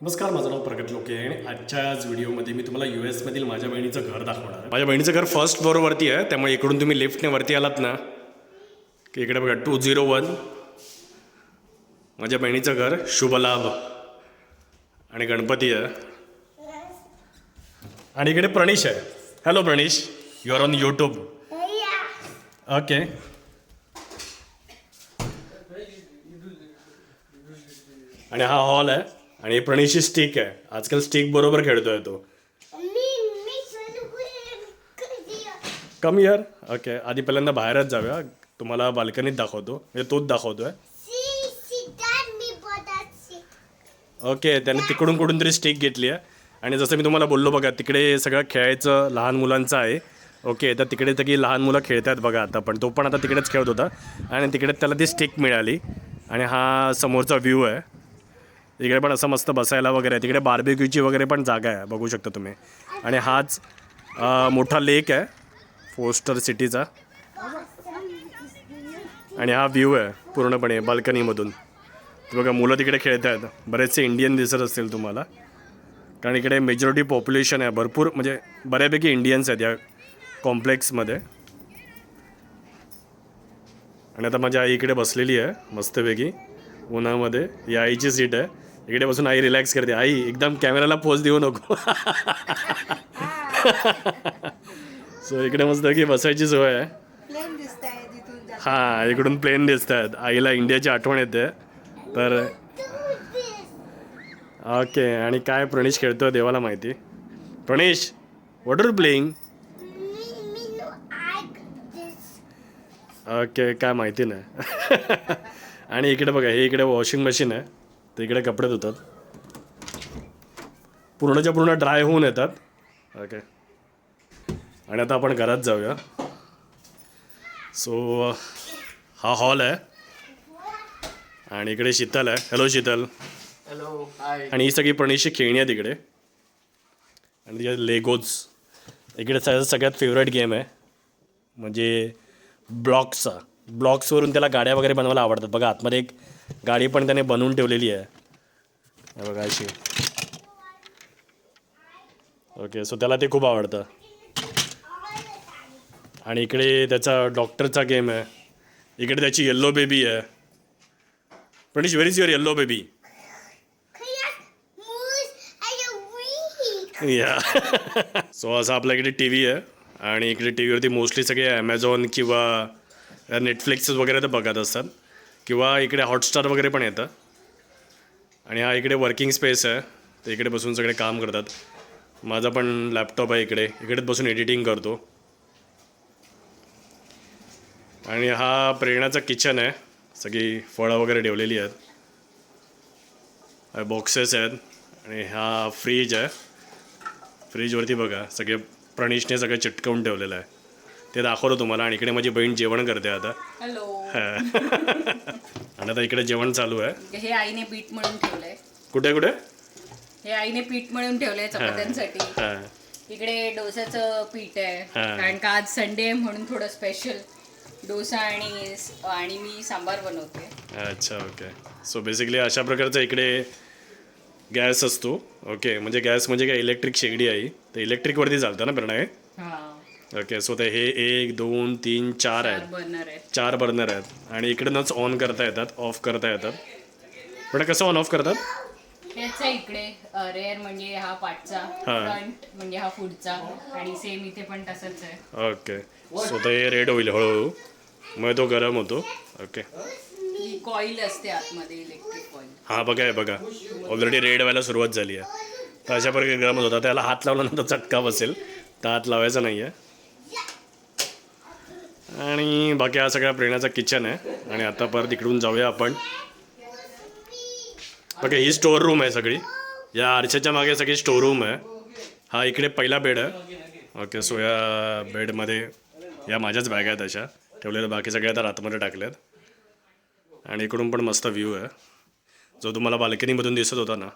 नमस्कार, माझं नाव प्रगत लोके आहे आणि आजच्या आज व्हिडिओमध्ये मी तुम्हाला US मधील माझ्या बहिणीचं घर दाखवणार आहे. माझ्या बहिणीचं घर फर्स्ट फ्लोअरवरती आहे, त्यामुळे इकडून तुम्ही लिफ्टने वरती आलात ना की इकडे बघा 201 माझ्या बहिणीचं घर, शुभलाभ आणि गणपती आहे. आणि इकडे प्रणीश आहे. Hello Pranish, you are on YouTube. Okay. आणि हा हॉल आहे आणि प्रणीशची स्टिक आहे. आजकाल स्टिक बरोबर खेळतोय तो. Come here. ओके, आधी पहिल्यांदा बाहेरच जाऊया. तुम्हाला बाल्कनीत दाखवतो, म्हणजे तोच दाखवतोय. ओके, त्याने तिकडून कुठून तरी स्टिक घेतली आहे आणि जसं मी तुम्हाला बोललो बघा, तिकडे सगळं खेळायचं लहान मुलांचं आहे. ओके, तर तिकडे सगळी लहान मुलं खेळतात बघा आता, पण तो पण आता तिकडेच खेळत होता आणि तिकडे त्याला ती स्टिक मिळाली. आणि हा समोरचा व्ह्यू आहे. तिकडे पण असं मस्त बसायला वगैरे आहे. तिकडे बार्बेक्यूची वगैरे पण जागा आहे, बघू शकता तुम्ही. आणि हाच मोठा लेक आहे फोस्टर सिटीचा. आणि हा व्ह्यू आहे पूर्णपणे बाल्कनीमधून. बघा मुलं तिकडे खेळत आहेत. बरेचसे इंडियन दिसत असतील तुम्हाला, कारण इकडे मेजॉरिटी पॉप्युलेशन आहे. भरपूर म्हणजे बऱ्यापैकी इंडियन्स आहेत या कॉम्प्लेक्समध्ये. आणि आता माझी आई इकडे बसलेली आहे मस्तपैकी उन्हामध्ये. ही आईची सीट आहे. इकडे बसून आई रिलॅक्स करते. आई एकदम कॅमेराला पोज देऊ नको. सो इकडे मस्त की बसायची सोय आहे. हां, इकडून प्लेन दिसत आहेत. आईला इंडियाची आठवण येते. तर ओके, आणि काय प्रणीश खेळतोय देवाला माहिती. Pranish, what are you playing? Okay, काय माहिती नाही. आणि इकडे बघा, हे इकडे वॉशिंग मशीन आहे, तर इकडे कपडे धुतात. पूर्णच्या पूर्ण ड्राय होऊन येतात. ओके, आणि आता आपण घरात जाऊया. सो हा हॉल आहे आणि इकडे शीतल आहे. हॅलो शीतल. हॅलो, हाय. आणि ही सगळी प्रणीशची खेळणी आहे तिकडे. आणि तिच्या लेगोज. इकडे सगळ्यात फेवरेट गेम आहे म्हणजे ब्लॉक्सचा. ब्लॉक्सवरून त्याला गाड्या वगैरे बनवायला आवडतात. बघा आतमध्ये एक गाडी पण त्याने बनवून ठेवलेली आहे, हे बघा अशी. ओके, सो त्याला ते खूप आवडतं. आणि इकडे त्याचा डॉक्टरचा गेम आहे. इकडे त्याची येल्लो बेबी आहे. Pranish, where is your yellow baby? Yeah. So असा आपल्या इकडे टी व्ही आहे आणि इकडे टी व्हीवरती मोस्टली सगळे ॲमेझॉन किंवा नेटफ्लिक्स वगैरे तर बघत असतात, किंवा इकडे हॉटस्टार वगैरे पण येतं. आणि हा इकडे वर्किंग स्पेस आहे, तर इकडे बसून सगळे काम करतात. माझा पण लॅपटॉप आहे इकडे, इकडेच बसून एडिटिंग करतो. आणि हा प्रेरणाचा किचन आहे. सगळी फळं वगैरे ठेवलेली आहेत, बॉक्सेस आहेत. आणि हा फ्रीज आहे. फ्रीजवरती बघा सगळे प्रणीशने सगळं चिटकवून ठेवलेलं आहे, ते दाखवतो तुम्हाला. आणि इकडे माझी बहीण जेवण करते आता. हॅलो. आणि आता इकडे जेवण चालू आहे. हे आईने पीठ मळून ठेवलंय. कुठे कुठे? हे आईने पीठ मळून ठेवलंय चपात्यांसाठी. हां. इकडे डोसाचं पीठ आहे, कारण का आज संडे आहे म्हणून थोडं स्पेशल डोसा आणि मी सांबार बनवते. अच्छा, ओके. सो बेसिकली अशा प्रकारचा इकडे गॅस असतो. ओके, म्हणजे गॅस म्हणजे काय, इलेक्ट्रिक शेगडी आहे. तर इलेक्ट्रिकवरती चालतं ना प्रणय? ओके, सो ते हे 1 2 3 4 आहेत. बर्नर आहे. 4 बर्नर आहेत. आणि इकडनंच ऑन करता येतात, ऑफ करता येतात. पण कसं ऑन ऑफ करतात? त्याचा इकडे रेअर म्हणजे हा पाठचा, फ्रंट म्हणजे हा पुढचा, आणि सेम इथे पण तसंच आहे. ओके, सो ते रेड होईल हळूहळू, मग तो गरम होतो. ओके, ही कॉईल असते आतमध्ये, इलेक्ट्रिक कॉईल. हां बघा, आहे बघा, ऑलरेडी रेड व्हायला सुरुवात झाली आहे. तर अशा प्रकारे गरम होता. त्याला हात लावल्यानंतर चटका बसेल, तर हात लावायचा नाही आहे. आणि बाकी हा सगळा प्रेरणाचा किचन आहे. आणि आता परत इकडून जाऊया आपण. बघा, ही स्टोअर रूम आहे सगळी. या आरशाच्या मागे सगळी स्टोअर रूम आहे. हा इकडे पहिला बेड आहे. ओके, सो या बेडमध्ये या माझ्याच बॅग आहेत अशा ठेवलेल्या, बाकी सगळ्या आता आतमध्ये टाकल्यात. आणि इकडून पण मस्त व्ह्यू आहे, जो तुम्हाला बाल्कनीमधून दिसत होता ना.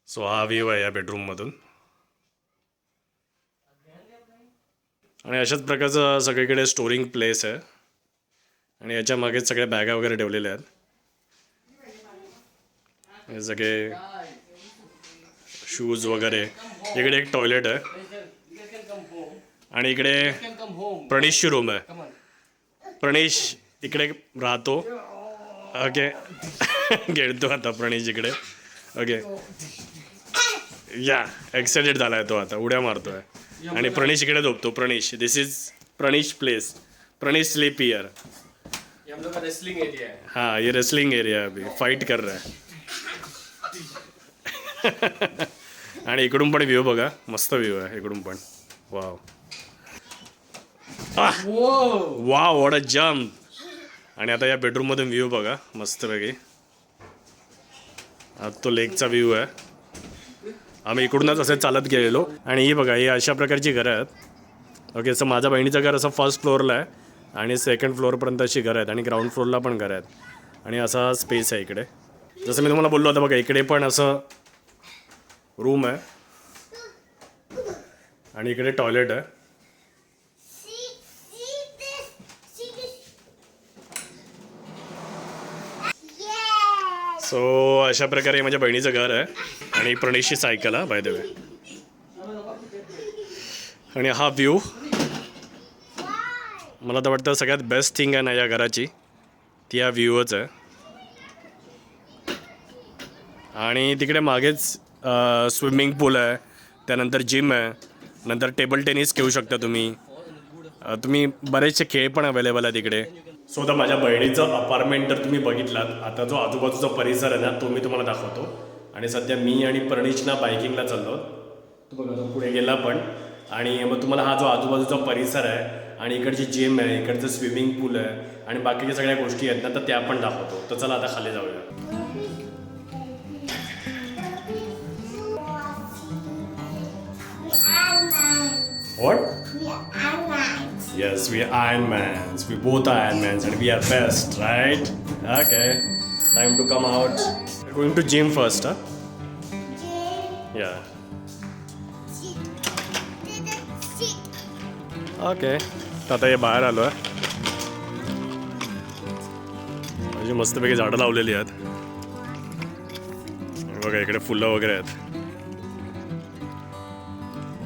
सो हा व्ह्यू आहे या बेडरूममधून. आणि अशाच प्रकारचं सगळीकडे स्टोरिंग प्लेस आहे. आणि याच्या मागेच सगळ्या बॅगा वगैरे ठेवलेल्या आहेत. हे सगळे शूज वगैरे. इकडे एक टॉयलेट आहे आणि इकडे प्रणेशची रूम आहे. प्रणेश इकडे राहतो. ओके. खेळतो आता प्रणेश इकडे. ओके या एक्साइटेड झालाय तो आता, उड्या मारतोय. आणि प्रणेश इकडे झोपतो. Pranesh, this is Pranesh place. Pranesh sleep here. ये हम लोग का रेसलिंग एरिया है. हाँ ये रेसलिंग एरिया है, अभी फाइट कर रहा है. आणि इकडून पण व्ह्यू बघा, मस्त व्ह्यू आहे इकडून पण. Wow wow what a jump. आणि आता या बेडरूममधून व्ह्यू बघा मस्तपैकी. आता तो लेकचा व्ह्यू आहे. आम्ही इकडूनच असे चालत गेलेलो. आणि ही बघा, ही अशा प्रकारची घरं आहेत. ओके, सो माझ्या बहिणीचं घर असं फर्स्ट फ्लोअरला आहे आणि सेकंड फ्लोअरपर्यंत अशी घरं आहेत आणि ग्राउंड फ्लोअरला पण घरं आहेत. आणि असा स्पेस आहे इकडे. जसं मी तुम्हाला बोललो होतं बघा, इकडे पण असं रूम आहे आणि इकडे टॉयलेट आहे. सो अशा प्रकारे माझ्या बहिणीचं घर आहे. आणि प्रणेशची सायकल आहे बाय द वे. आणि हा व्ह्यू मला तर वाटतं सगळ्यात बेस्ट थिंग आहे ना या घराची, ती हा व्ह्यूच आहे. आणि तिकडे मागेच स्विमिंग पूल आहे, त्यानंतर जिम आहे, नंतर टेबल टेनिस खेळू शकता तुम्ही. तुम्ही बरेचसे खेळ पण अवेलेबल आहे तिकडे. सो आता माझ्या बहिणीचं अपार्टमेंट तर तुम्ही बघितलात. आता जो आजूबाजूचा परिसर आहे ना तो मी तुम्हाला दाखवतो. आणि सध्या मी आणि प्रणेशना बायकिंगला चाललो. तो बघा तो पुढे गेला पण. आणि मग तुम्हाला हा जो आजूबाजूचा परिसर आहे आणि इकडची जिम आहे, इकडचं स्विमिंग पूल आहे आणि बाकीच्या सगळ्या गोष्टी आहेत ना, तर त्या पण दाखवतो. तर चला आता खाली जाऊया. What? We are allies. Yes, we are Ironmans. We both are Ironmans and we are best, right? Okay. Time to come out. We're going to gym first, huh? Yeah. Okay. तर आता हे बाहेर आलो आहे. अशी मस्तपैकी झाडं लावलेली आहेत. बघा इकडे फुलं वगैरे आहेत.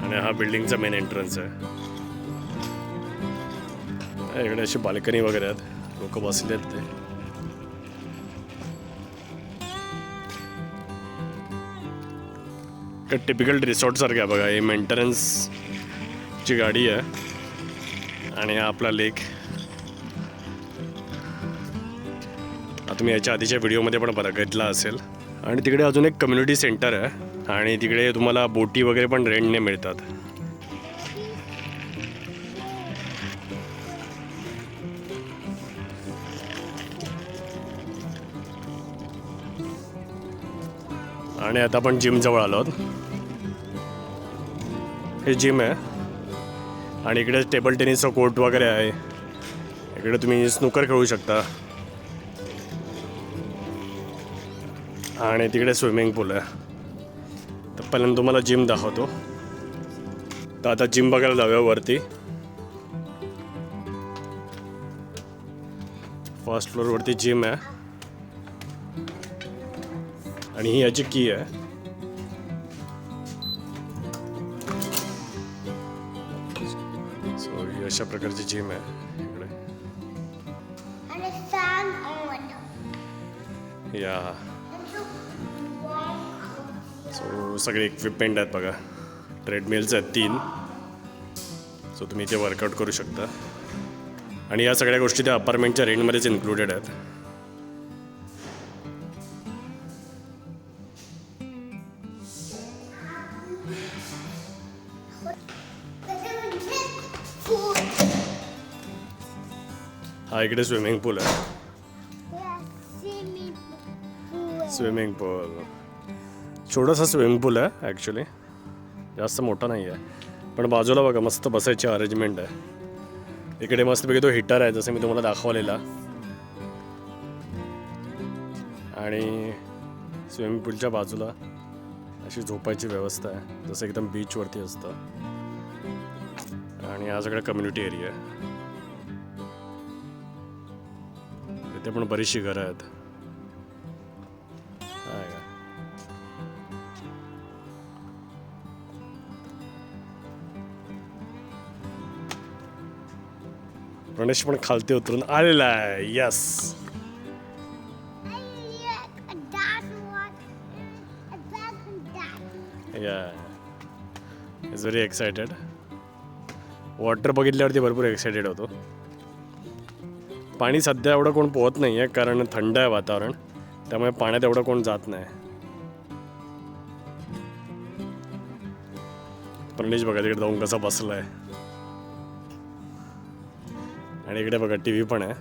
आणि हा बिल्डिंगचा मेन एंट्रन्स आहे. इकडे अशी बाल्कनी वगैरे आहेत, लोक बसले आहेत. ते टिपिकल रिसॉर्ट सारखं आहे बघा. हे मेंटेनन्सची गाडी आहे आणि हा आपला लेक. तुम्ही याच्या आधीच्या व्हिडिओमध्ये पण बघितला असेल. आणि तिकडे अजून एक कम्युनिटी सेंटर आहे आणि तिकडे तुम्हाला बोटी वगैरे पण रेंटने मिळतात. आणि आता आपण जिम जवळ आलो आहोत. हे जिम आहे आणि इकडे टेबल टेनिसचा कोर्ट वगैरे आहे. इकडे तुम्ही स्नूकर खेळू शकता आणि तिकडे स्विमिंग पूल आहे. तर पहिल्यांदा तुम्हाला जिम दाखवतो. तर आता जिम बघायला जाऊया वरती. फर्स्ट फ्लोअरवरती जिम आहे आणि ही याची की आहे. सो ही अशा प्रकारची जिम आहे इकडे. And a fan on. या सो सगळे इक्विपमेंट आहेत बघा. ट्रेडमिल्स आहेत 3. सो तुम्ही इथे वर्कआउट करू शकता. आणि या सगळ्या गोष्टी त्या अपार्टमेंटच्या रेंटमध्येच इन्क्लुडेड आहेत. हा इकडे स्विमिंग पूल आहे. स्विमिंग पूल छोटासा स्विमिंग पूल आहे ॲक्च्युली, जास्त मोठा नाही आहे. पण बाजूला बघा मस्त बसायची अरेंजमेंट आहे. इकडे मस्तपैकी तो हिटर आहे जसं मी तुम्हाला दाखवलेला. आणि स्विमिंग पूलच्या बाजूला अशी झोपायची व्यवस्था आहे जसं एकदम बीचवरती असतं. आणि हा सगळा कम्युनिटी एरिया आहे. इथे पण बरीचशी घरं आहेत. प्रणेश पण खालती उतरून आलेला आहे. Yes. A dot one. A bag and dot. या इज व्हेरी एक्सायटेड. वॉटर बघितल्यावरती भरपूर एक्सायटेड होतो. पाणी सध्या एवढं कोण पोहत नाही आहे कारण थंड आहे वातावरण, त्यामुळे पाण्यात एवढं कोण जात नाही. प्रणेश बघा तिकडे जाऊन कसा बसलाय. आणि इकडे बघा टी व्ही पण आहे.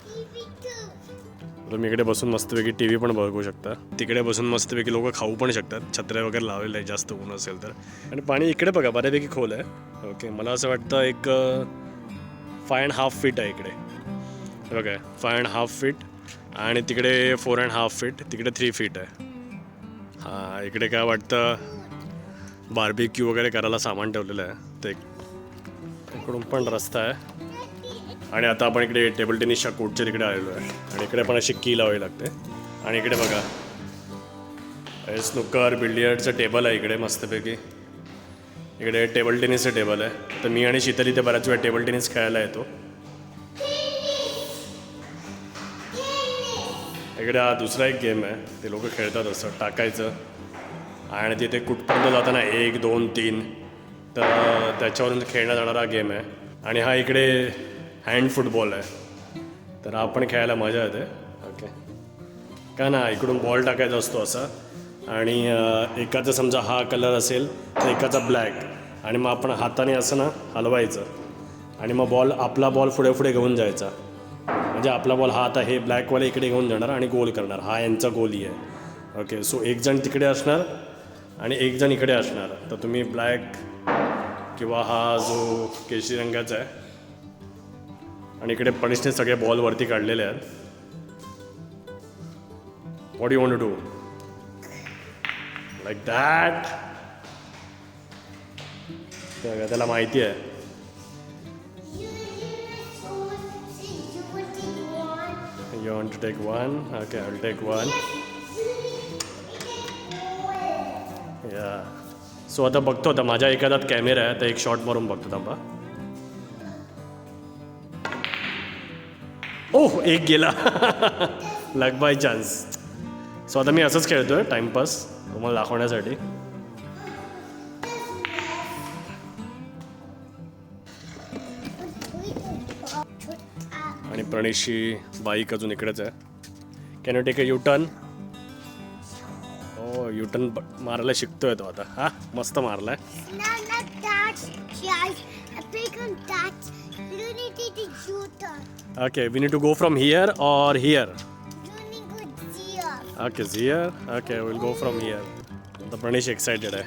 TV two. तुम्ही इकडे बसून मस्तपैकी टी व्ही पण बघू शकता. तिकडे बसून मस्तपैकी लोक खाऊ पण शकतात. छत्र्या वगैरे लावलेल्या आहे जास्त ऊन असेल तर. आणि पाणी इकडे बघा बऱ्यापैकी खोल आहे. ओके, मला असं वाटतं एक 5.5 फीट आहे इकडे. हे बघा 5.5 फीट आणि तिकडे 4.5 फीट, तिकडे 3 फीट आहे. हां, इकडे काय वाटतं बार्बिक्यू वगैरे करायला सामान ठेवलेलं आहे. ते इकडून पण रस्ता आहे. आणि आता आपण इकडे टेबल टेनिसच्या कोर्टच्या तिकडे आलेलो आहे. आणि इकडे पण अशी की लावावी लागते. आणि इकडे बघा स्नूकर बिलियर्डचं टेबल आहे इकडे मस्तपैकी. इकडे टेबल टेनिसचं टेबल आहे. तर मी आणि शीतल इथे बऱ्याच वेळा टेबल टेनिस खेळायला येतो. इकडे हा दुसरा एक गेम आहे, ते लोक खेळतात असं टाकायचं आणि तिथे कुठपर्यंत जाताना 1 2 3 तर त्याच्यावरून खेळण्यात जाणारा गेम आहे. आणि हा इकडे हँड फुटबॉल आहे, तर आपण खेळायला मजा येते. ओके, का ना इकडून बॉल टाकायचा असतो असा आणि एकाचा समजा हा कलर असेल तर एकाचा ब्लॅक आणि मग आपण हाताने असं ना हलवायचं आणि मग आपला बॉल पुढे पुढे घेऊन जायचा. म्हणजे आपला बॉल हा आता हे ब्लॅकवाला इकडे घेऊन जाणार आणि गोल करणार. हा यांचा गोली आहे. ओके, सो एक जण तिकडे असणार आणि एक जण इकडे असणार. तर तुम्ही ब्लॅक किंवा हा जो केशरी रंगाचा आहे आणि इकडे पणीसने सगळे बॉल वरती काढलेले आहेत. What you want to do like that. त्याला माहिती आहे. You want to take one? Okay, I'll take one. Yeah. So आता बघतो, आता माझ्या एका हातात कॅमेरा आहे तर एक शॉट मारून बघतो थांबा. ओह, एक गेला. लक बाय चान्स. सो आता मी असंच खेळतोय टाइमपास तुम्हाला दाखवण्यासाठी. आणि प्रणेशची बाईक अजून इकडेच आहे. Can you take a U turn? हो, यू टर्न मारायला शिकतोय तो आता. हा मस्त मारलाय. No, not that. Just a big one that. You need to do shooter. Okay, we need to go from here और here. You need to go here. Okay, here. Okay, will go from here. आता Pranesh excited आहे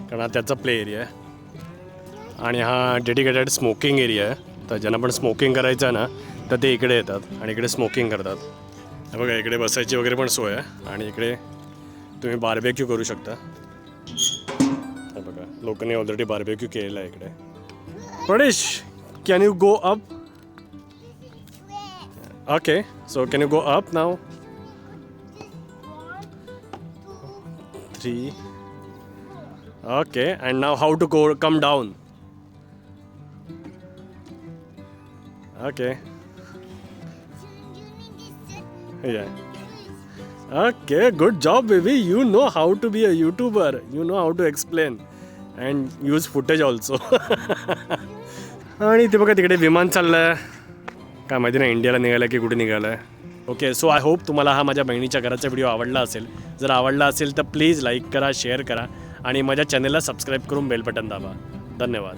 कारण हा त्याचा play area आहे आणि हा dedicated smoking area आहे. तर ज्यांना पण स्मोकिंग करायचं आहे ना तर ते इकडे येतात आणि इकडे स्मोकिंग करतात. हे बघा इकडे बसायची वगैरे पण सोय आहे आणि इकडे तुम्ही बार्बेक्यू करू शकता. हे बघा लोकांनी ऑलरेडी बार्बेक्यू केलेला आहे इकडे. Pranesh, can you go up? Okay, so can you go up now? 3. Okay, and now how to go come down? Okay. Yeah. Okay, good job, baby. You know how to be a YouTuber. You know how to explain and use footage also. आणि ते बघा तिकडे विमान चाललंय. काय माहिती नाही इंडियाला निघालं की कुठे निघालं आहे. ओके, सो आय होप तुम्हाला हा माझ्या बहिणीच्या घराचा व्हिडिओ आवडला असेल. जर आवडला असेल तर प्लीज लाईक करा, शेअर करा आणि माझ्या चॅनलला सबस्क्राईब करून बेल बटन दाबा. धन्यवाद.